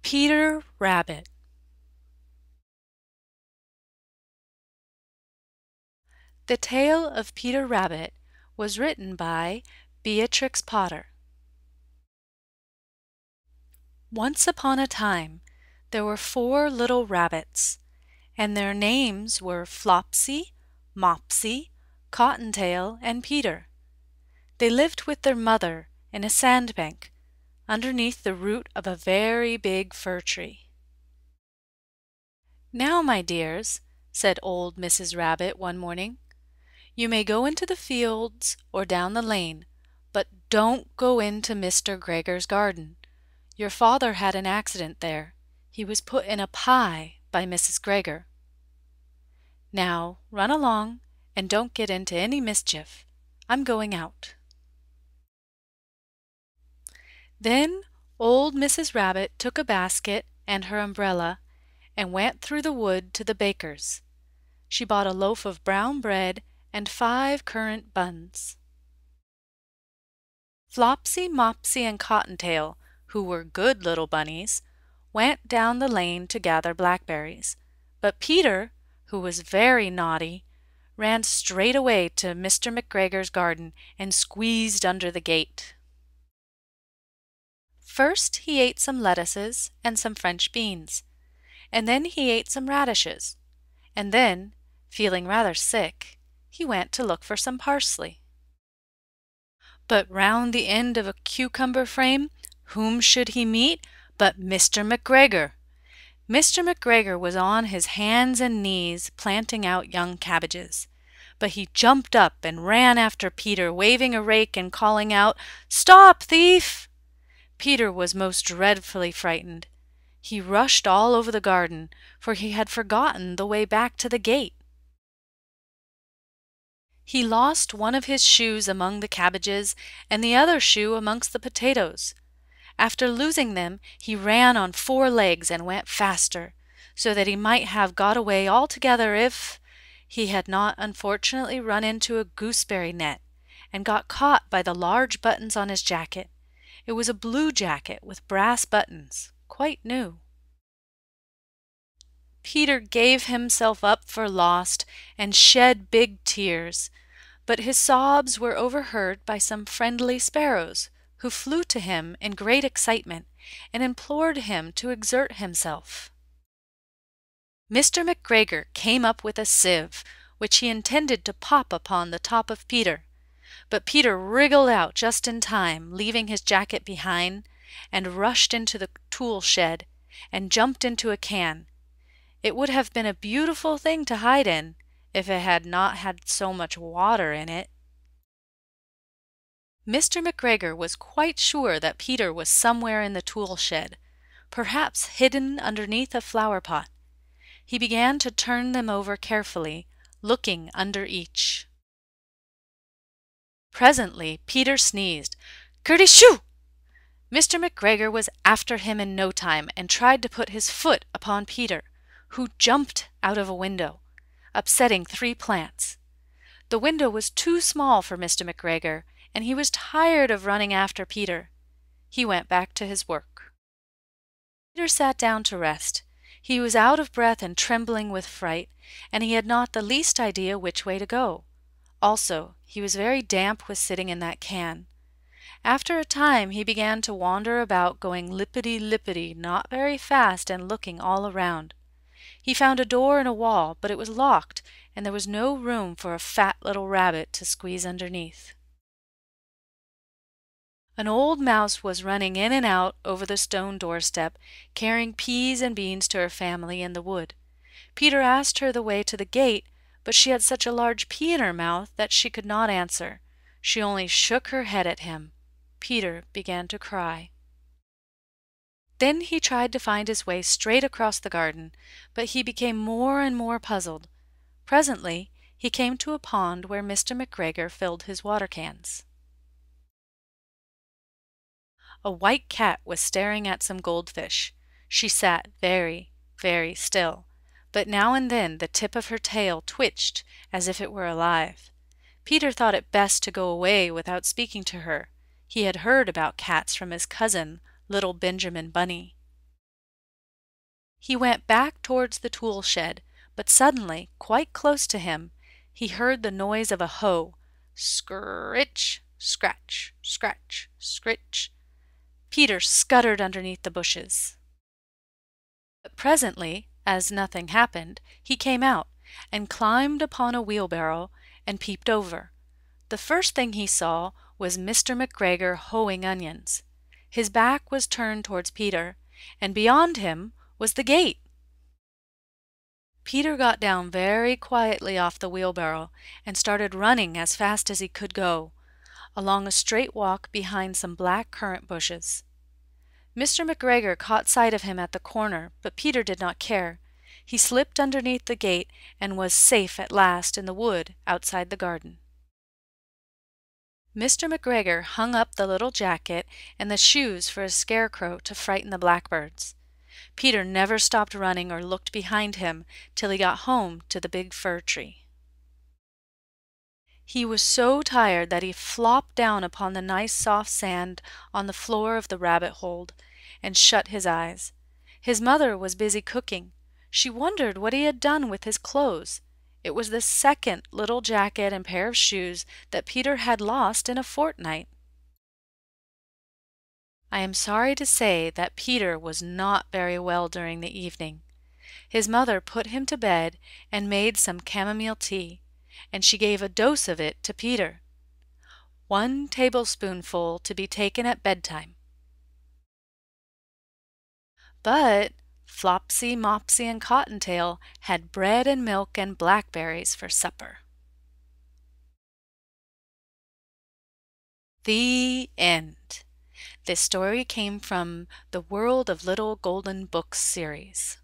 Peter Rabbit. The Tale of Peter Rabbit was written by Beatrix Potter. Once upon a time, there were 4 little rabbits, and their names were Flopsy, Mopsy, Cottontail, and Peter. They lived with their mother in a sandbank underneath the root of a very big fir tree. "Now, my dears," said old Mrs. Rabbit one morning, "you may go into the fields or down the lane, but don't go into Mr. Gregor's garden. Your father had an accident there. He was put in a pie by Mrs. Gregor. Now run along and don't get into any mischief. I'm going out." Then old Mrs. Rabbit took a basket and her umbrella and went through the wood to the baker's. She bought a loaf of brown bread and 5 currant buns. Flopsy, Mopsy, and Cottontail, who were good little bunnies, went down the lane to gather blackberries, but Peter, who was very naughty, ran straight away to Mr. McGregor's garden and squeezed under the gate. First he ate some lettuces and some French beans, and then he ate some radishes, and then, feeling rather sick, he went to look for some parsley. But round the end of a cucumber frame, whom should he meet but Mr. McGregor? Mr. McGregor was on his hands and knees planting out young cabbages, but he jumped up and ran after Peter, waving a rake and calling out, "Stop, thief!" Peter was most dreadfully frightened. He rushed all over the garden, for he had forgotten the way back to the gate. He lost one of his shoes among the cabbages and the other shoe amongst the potatoes. After losing them, he ran on 4 legs and went faster, so that he might have got away altogether if he had not unfortunately run into a gooseberry net and got caught by the large buttons on his jacket. It was a blue jacket with brass buttons, quite new. Peter gave himself up for lost and shed big tears, but his sobs were overheard by some friendly sparrows, who flew to him in great excitement and implored him to exert himself. Mr. McGregor came up with a sieve, which he intended to pop upon the top of Peter, but Peter wriggled out just in time, leaving his jacket behind, and rushed into the tool shed and jumped into a can. It would have been a beautiful thing to hide in, if it had not had so much water in it. Mr. McGregor was quite sure that Peter was somewhere in the tool shed, perhaps hidden underneath a flower pot. He began to turn them over carefully, looking under each. Presently Peter sneezed, "Kerty-shoo!" Mr. McGregor was after him in no time and tried to put his foot upon Peter, who jumped out of a window, upsetting 3 plants. The window was too small for Mr. McGregor, and he was tired of running after Peter. He went back to his work. Peter sat down to rest. He was out of breath and trembling with fright, and he had not the least idea which way to go. Also, he was very damp with sitting in that can. After a time he began to wander about, going lippity-lippity, not very fast, and looking all around. He found a door in a wall, but it was locked, and there was no room for a fat little rabbit to squeeze underneath. An old mouse was running in and out over the stone doorstep, carrying peas and beans to her family in the wood. Peter asked her the way to the gate, but she had such a large pea in her mouth that she could not answer. She only shook her head at him. Peter began to cry. Then he tried to find his way straight across the garden, but he became more and more puzzled. Presently he came to a pond where Mr. McGregor filled his water cans. A white cat was staring at some goldfish. She sat very, very still, but now and then the tip of her tail twitched as if it were alive. Peter thought it best to go away without speaking to her. He had heard about cats from his cousin, little Benjamin Bunny. He went back towards the tool shed, but suddenly, quite close to him, he heard the noise of a hoe. Scritch, scratch, scratch, scritch. Peter scuttered underneath the bushes. But presently, as nothing happened, he came out, and climbed upon a wheelbarrow, and peeped over. The first thing he saw was Mr. McGregor hoeing onions. His back was turned towards Peter, and beyond him was the gate. Peter got down very quietly off the wheelbarrow, and started running as fast as he could go, along a straight walk behind some black currant bushes. Mr. McGregor caught sight of him at the corner, but Peter did not care. He slipped underneath the gate and was safe at last in the wood outside the garden. Mr. McGregor hung up the little jacket and the shoes for a scarecrow to frighten the blackbirds. Peter never stopped running or looked behind him till he got home to the big fir tree. He was so tired that he flopped down upon the nice soft sand on the floor of the rabbit hole and shut his eyes. His mother was busy cooking. She wondered what he had done with his clothes. It was the second little jacket and pair of shoes that Peter had lost in a fortnight. I am sorry to say that Peter was not very well during the evening. His mother put him to bed and made some chamomile tea, and she gave a dose of it to Peter. 1 tablespoonful to be taken at bedtime. But Flopsy, Mopsy, and Cottontail had bread and milk and blackberries for supper. The end. This story came from the World of Little Golden Books series.